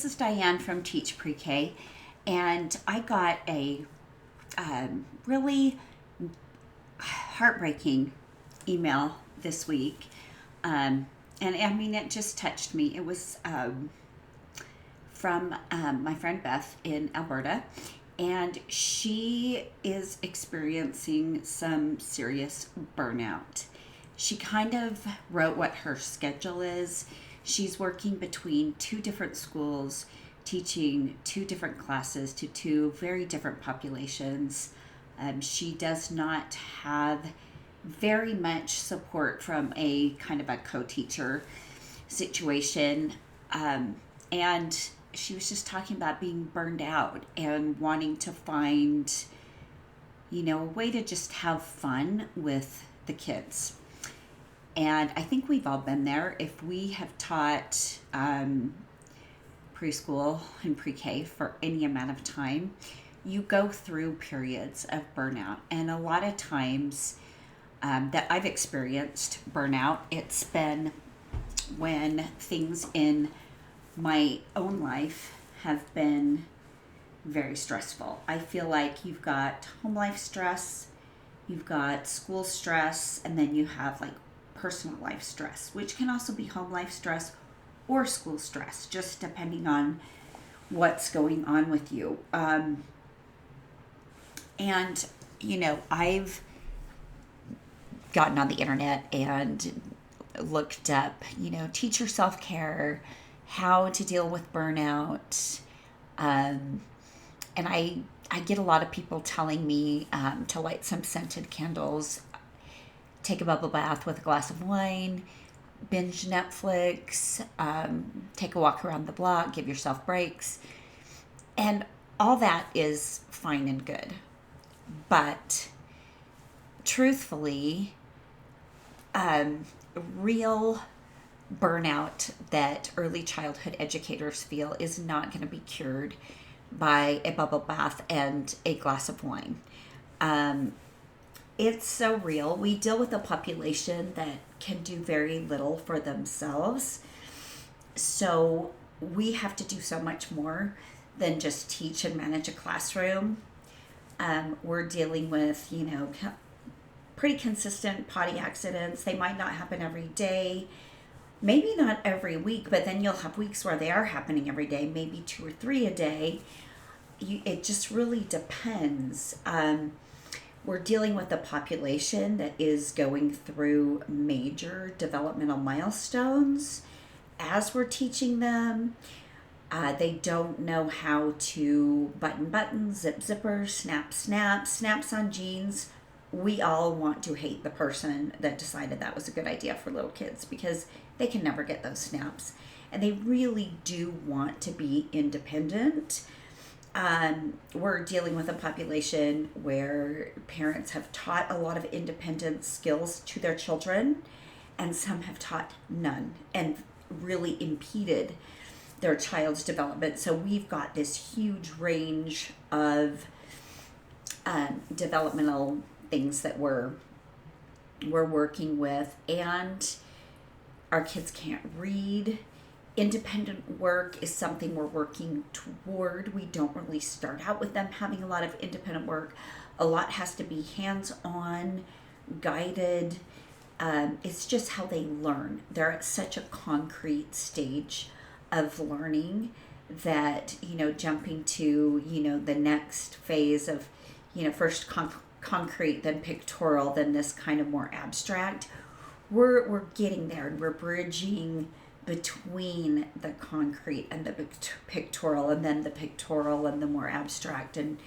this is Diane from Teach Pre-K, and I got a really heartbreaking email this week, and I mean, it just touched me. It was from my friend Beth in Alberta, and she is experiencing some serious burnout. She kind of wrote what her schedule is. She's working between two different schools, teaching two different classes to two very different populations. She does not have very much support from a kind of a co-teacher situation. And she was just talking about being burned out and wanting to find, a way to just have fun with the kids. And I think we've all been there. If we have taught preschool and pre-K for any amount of time, you go through periods of burnout. And a lot of times that I've experienced burnout, it's been when things in my own life have been very stressful. I feel like you've got home life stress, you've got school stress, and then you have like personal life stress, which can also be home life stress or school stress, just depending on what's going on with you. And, I've gotten on the internet and looked up, teacher self-care, how to deal with burnout. And I get a lot of people telling me to light some scented candles, take a bubble bath with a glass of wine, binge Netflix, take a walk around the block, give yourself breaks. And all that is fine and good. But truthfully, real burnout that early childhood educators feel is not going to be cured by a bubble bath and a glass of wine. It's so real. We deal with a population that can do very little for themselves. So we have to do so much more than just teach and manage a classroom. We're dealing with, pretty consistent potty accidents. They might not happen every day, maybe not every week, but then you'll have weeks where they are happening every day, maybe 2 or 3 a day. It just really depends. We're dealing with a population that is going through major developmental milestones as we're teaching them. They don't know how to button buttons, zip zippers, snaps on jeans. We all want to hate the person that decided that was a good idea for little kids because they can never get those snaps. And they really do want to be independent. We're dealing with a population where parents have taught a lot of independent skills to their children, and some have taught none and really impeded their child's development. So we've got this huge range of developmental things that we're working with, and our kids can't read. Independent work is something we're working toward. We don't really start out with them having a lot of independent work. A lot has to be hands-on, guided. It's just how they learn. They're at such a concrete stage of learning that, jumping to, the next phase of, first concrete, then pictorial, then this kind of more abstract. We're getting there, and we're bridging between the concrete and the pictorial, and then the pictorial and the more abstract. And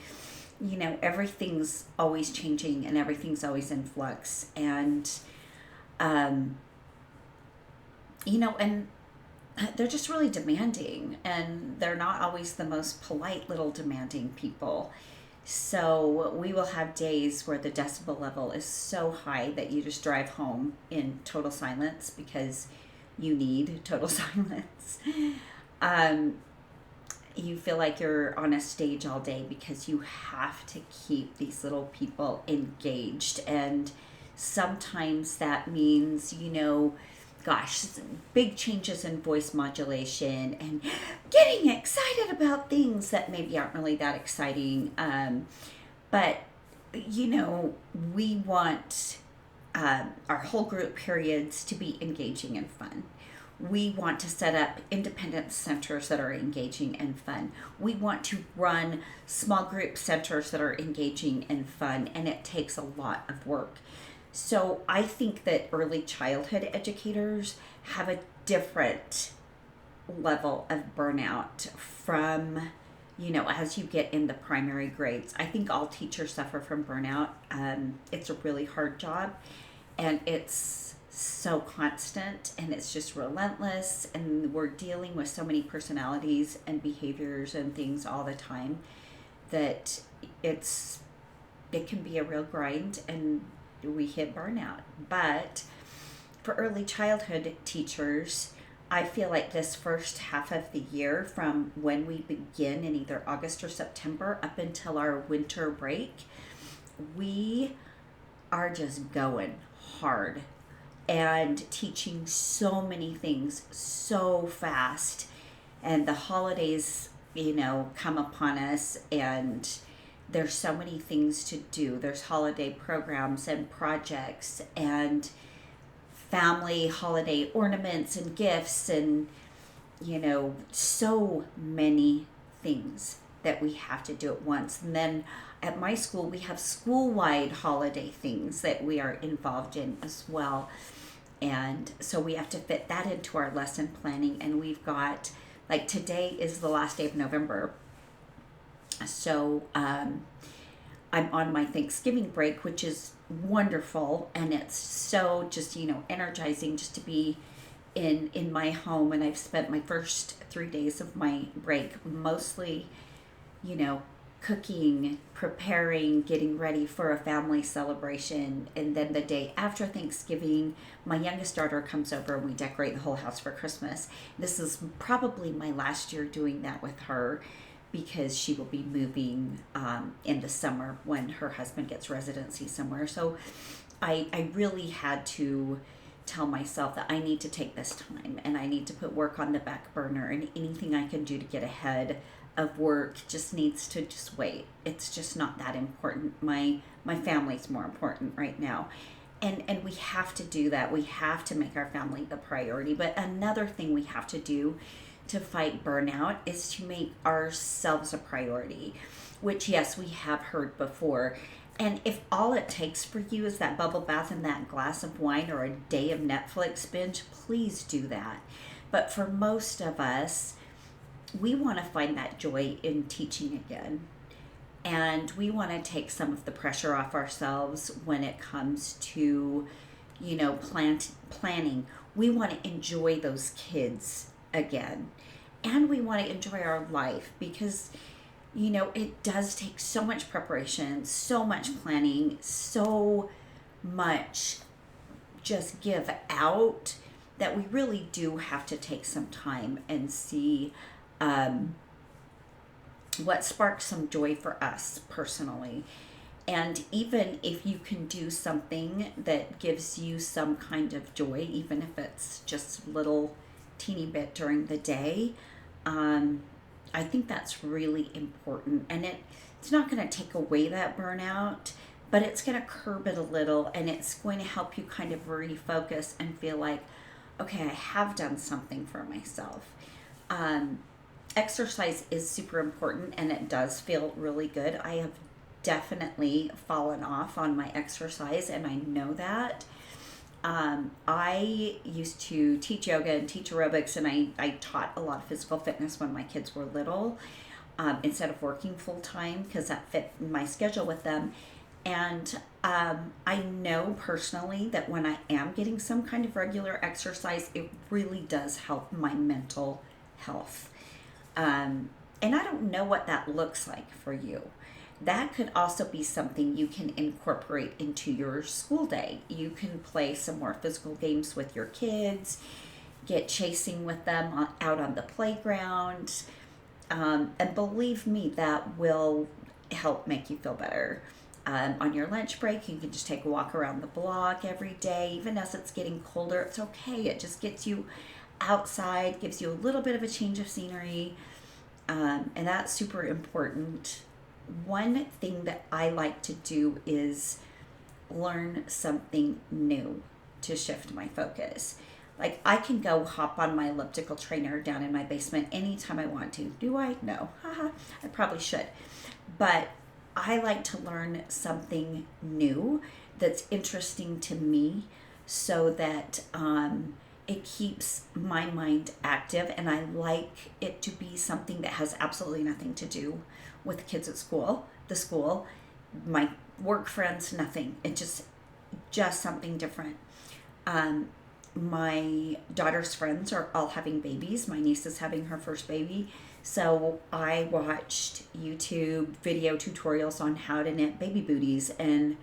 everything's always changing and everything's always in flux. And and they're just really demanding, and they're not always the most polite little demanding people. So we will have days where the decibel level is so high that you just drive home in total silence because you need total silence. You feel like you're on a stage all day because you have to keep these little people engaged. And sometimes that means, gosh, big changes in voice modulation and getting excited about things that maybe aren't really that exciting. But, we want our whole group periods to be engaging and fun. We want to set up independent centers that are engaging and fun. We want to run small group centers that are engaging and fun, and it takes a lot of work. So I think that early childhood educators have a different level of burnout from, as you get in the primary grades. I think all teachers suffer from burnout. It's a really hard job, and it's so constant, and it's just relentless, and we're dealing with so many personalities and behaviors and things all the time that it can be a real grind, and we hit burnout. But for early childhood teachers, I feel like this first half of the year, from when we begin in either August or September up until our winter break, we are just going hard and teaching so many things so fast. And the holidays, come upon us, and there's so many things to do. There's holiday programs and projects and family holiday ornaments and gifts and, so many things that we have to do at once. And then at my school, we have school-wide holiday things that we are involved in as well. And so we have to fit that into our lesson planning. And we've got, like, today is the last day of November. So I'm on my Thanksgiving break, which is wonderful, and it's so just energizing just to be in my home. And I've spent my first 3 days of my break mostly cooking, preparing, getting ready for a family celebration. And then the day after Thanksgiving, my youngest daughter comes over and we decorate the whole house for Christmas. This is probably my last year doing that with her, because she will be moving in the summer when her husband gets residency somewhere. So I really had to tell myself that I need to take this time, and I need to put work on the back burner, and anything I can do to get ahead of work just needs to just wait. It's just not that important. My family's more important right now. And we have to do that. We have to make our family the priority. But another thing we have to do to fight burnout is to make ourselves a priority, which, yes, we have heard before. And if all it takes for you is that bubble bath and that glass of wine or a day of Netflix binge, please do that. But for most of us, we want to find that joy in teaching again. And we want to take some of the pressure off ourselves when it comes to, planning. We want to enjoy those kids again. And we want to enjoy our life, because, it does take so much preparation, so much planning, so much just give out, that we really do have to take some time and see what sparks some joy for us personally. And even if you can do something that gives you some kind of joy, even if it's just a little teeny bit during the day, I think that's really important. And it's not going to take away that burnout, but it's going to curb it a little, and it's going to help you kind of refocus and feel like, okay, I have done something for myself. Exercise is super important, and it does feel really good. I have definitely fallen off on my exercise, and I know that. I used to teach yoga and teach aerobics, and I taught a lot of physical fitness when my kids were little, instead of working full time, because that fit my schedule with them. And I know personally that when I am getting some kind of regular exercise, it really does help my mental health. And I don't know what that looks like for you. That could also be something you can incorporate into your school day. You can play some more physical games with your kids, get chasing with them out on the playground. And believe me, that will help make you feel better. On your lunch break, you can just take a walk around the block every day. Even as it's getting colder, it's okay. It just gets you outside, gives you a little bit of a change of scenery, and that's super important. One thing that I like to do is learn something new to shift my focus. Like, I can go hop on my elliptical trainer down in my basement anytime I want to. Do I? No. Haha. I probably should. But I like to learn something new that's interesting to me, so that it keeps my mind active, and I like it to be something that has absolutely nothing to do with the kids at school, the school, my work friends, nothing. It just something different. My daughter's friends are all having babies. My niece is having her first baby. So I watched YouTube video tutorials on how to knit baby booties, and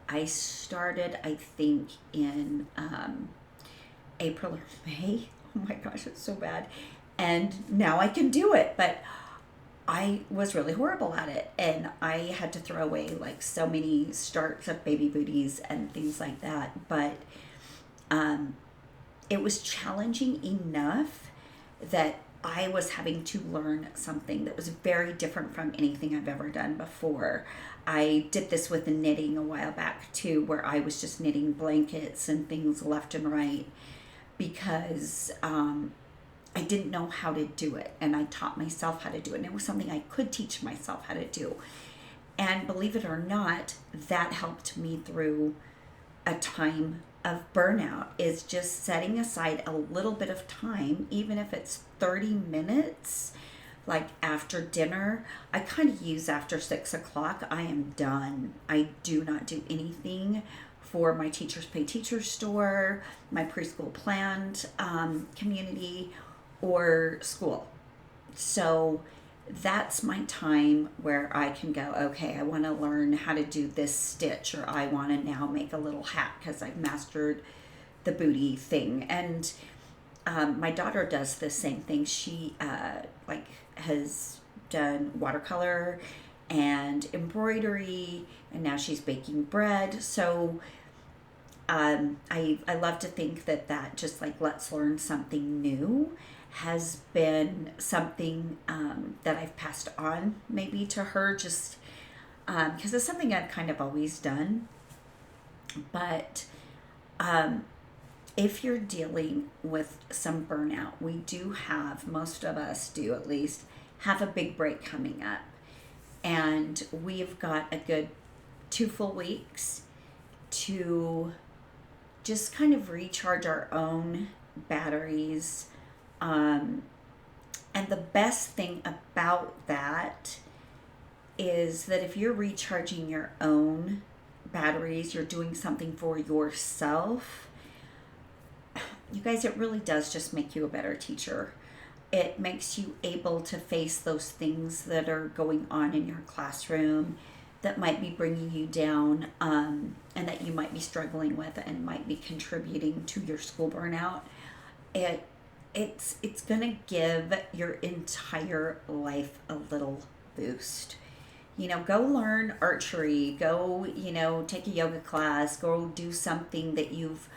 I started, I think, in April or May. Oh my gosh, it's so bad. And now I can do it, but I was really horrible at it, and I had to throw away like so many starts of baby booties and things like that. But it was challenging enough that I was having to learn something that was very different from anything I've ever done before. I did this with the knitting a while back too, where I was just knitting blankets and things left and right, because I didn't know how to do it, and I taught myself how to do it, and it was something I could teach myself how to do. And believe it or not, that helped me through a time of burnout, is just setting aside a little bit of time, even if it's 30 minutes, like after dinner. I kind of use after 6 o'clock. I am done. I do not do anything for my Teachers Pay Teachers store, my preschool planned community, or school. So that's my time where I can go, okay, I want to learn how to do this stitch, or I want to now make a little hat because I've mastered the booty thing. And my daughter does the same thing. She has done watercolor and embroidery, and now she's baking bread. So I love to think that just like let's learn something new has been something that I've passed on maybe to her, just because it's something I've kind of always done. But if you're dealing with some burnout, we do have, most of us do at least, have a big break coming up. And we've got a good 2 full weeks to just kind of recharge our own batteries. And the best thing about that is that if you're recharging your own batteries, you're doing something for yourself. You guys, it really does just make you a better teacher. It makes you able to face those things that are going on in your classroom that might be bringing you down, and that you might be struggling with and might be contributing to your school burnout. It's gonna give your entire life a little boost. Go learn archery, go, take a yoga class, go do something that you've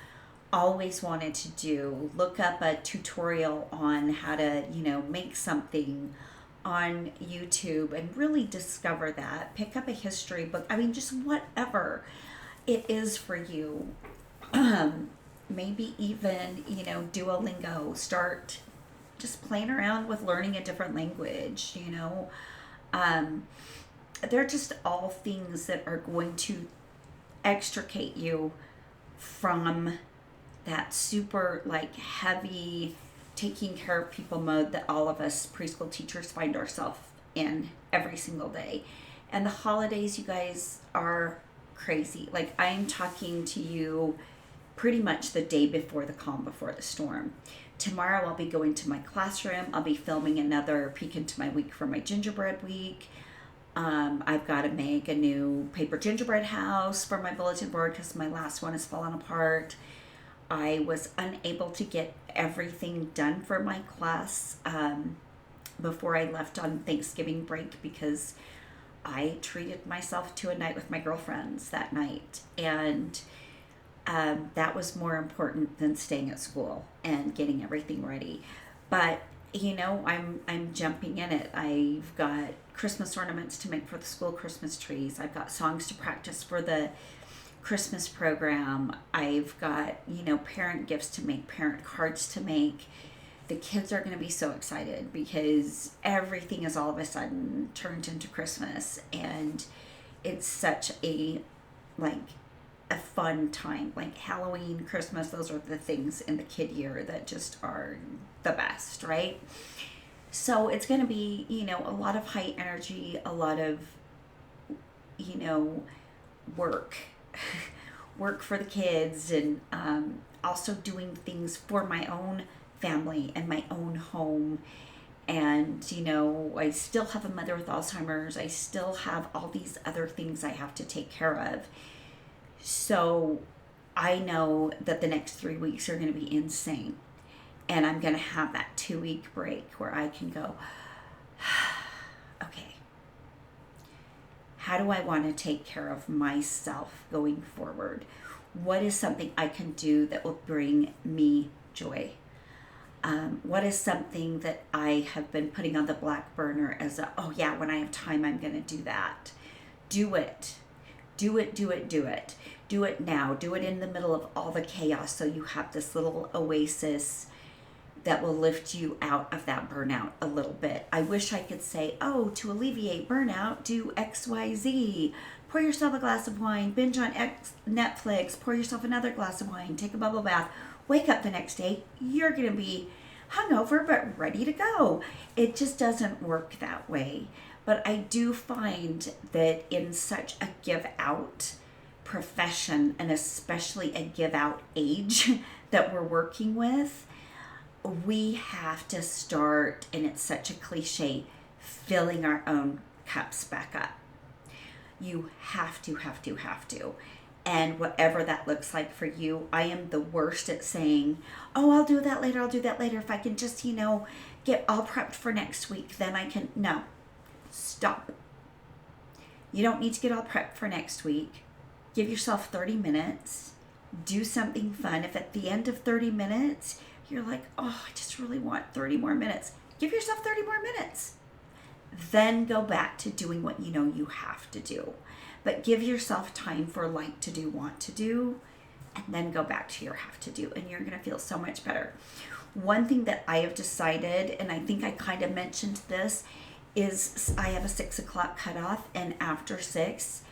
always wanted to do. Look up a tutorial on how to, make something on YouTube and really discover that. Pick up a history book. I mean, just whatever it is for you. Maybe even, Duolingo. Start just playing around with learning a different language, They're just all things that are going to extricate you from that super heavy taking care of people mode that all of us preschool teachers find ourselves in every single day. And the holidays, you guys, are crazy. I'm talking to you pretty much the day before the calm before the storm. Tomorrow I'll be going to my classroom. I'll be filming another peek into my week for my gingerbread week. I've got to make a new paper gingerbread house for my bulletin board because my last one has fallen apart. I was unable to get everything done for my class before I left on Thanksgiving break because I treated myself to a night with my girlfriends that night. And that was more important than staying at school and getting everything ready. But I'm jumping in it. I've got Christmas ornaments to make for the school Christmas trees. I've got songs to practice for the Christmas program. I've got parent gifts to make, parent cards to make. The kids are going to be so excited because everything is all of a sudden turned into Christmas, and it's such a fun time. Like Halloween, Christmas, those are the things in the kid year that just are the best, right? So it's going to be, a lot of high energy, a lot of, work, work for the kids, and also doing things for my own family and my own home. And, I still have a mother with Alzheimer's. I still have all these other things I have to take care of. So I know that the next 3 weeks are going to be insane. And I'm going to have that 2-week break where I can go, okay, how do I want to take care of myself going forward? What is something I can do that will bring me joy? What is something that I have been putting on the back burner as when I have time, I'm going to do that. Do it. Do it, do it, do it. Do it now. Do it in the middle of all the chaos so you have this little oasis that will lift you out of that burnout a little bit. I wish I could say, to alleviate burnout, do X, Y, Z. Pour yourself a glass of wine, binge on Netflix, pour yourself another glass of wine, take a bubble bath, wake up the next day, you're going to be hungover but ready to go. It just doesn't work that way. But I do find that in such a give out profession, and especially a give out age that we're working with, we have to start, and it's such a cliche, filling our own cups back up. You have to. And whatever that looks like for you, I am the worst at saying, I'll do that later. If I can just, get all prepped for next week, then I can. No, stop. You don't need to get all prepped for next week. Give yourself 30 minutes. Do something fun. If at the end of 30 minutes, you're like, I just really want 30 more minutes. Give yourself 30 more minutes. Then go back to doing what you have to do. But give yourself time for like to do, want to do, and then go back to your have to do, and you're going to feel so much better. One thing that I have decided, and I think I kind of mentioned this, is I have a 6 o'clock cutoff, and after 6,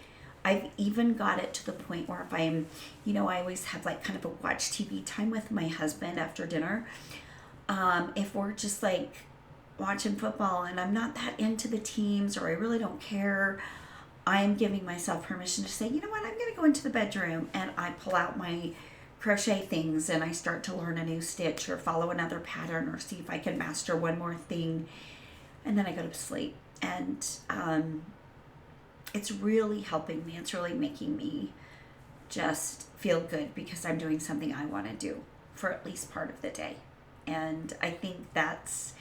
I've even got it to the point where if I'm, I always have like kind of a watch TV time with my husband after dinner. If we're just like watching football and I'm not that into the teams, or I really don't care, I am giving myself permission to say, I'm going to go into the bedroom, and I pull out my crochet things and I start to learn a new stitch or follow another pattern or see if I can master one more thing. And then I go to sleep. And it's really helping me. It's really making me just feel good because I'm doing something I want to do for at least part of the day. And I think that's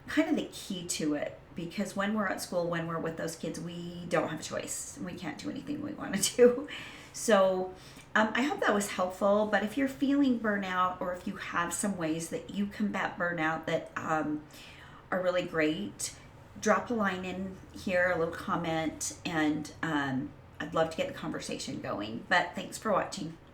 kind of the key to it, because when we're at school, when we're with those kids, we don't have a choice. We can't do anything we want to do. So I hope that was helpful. But if you're feeling burnout, or if you have some ways that you combat burnout that are really great, drop a line in here, a little comment, and I'd love to get the conversation going. But thanks for watching.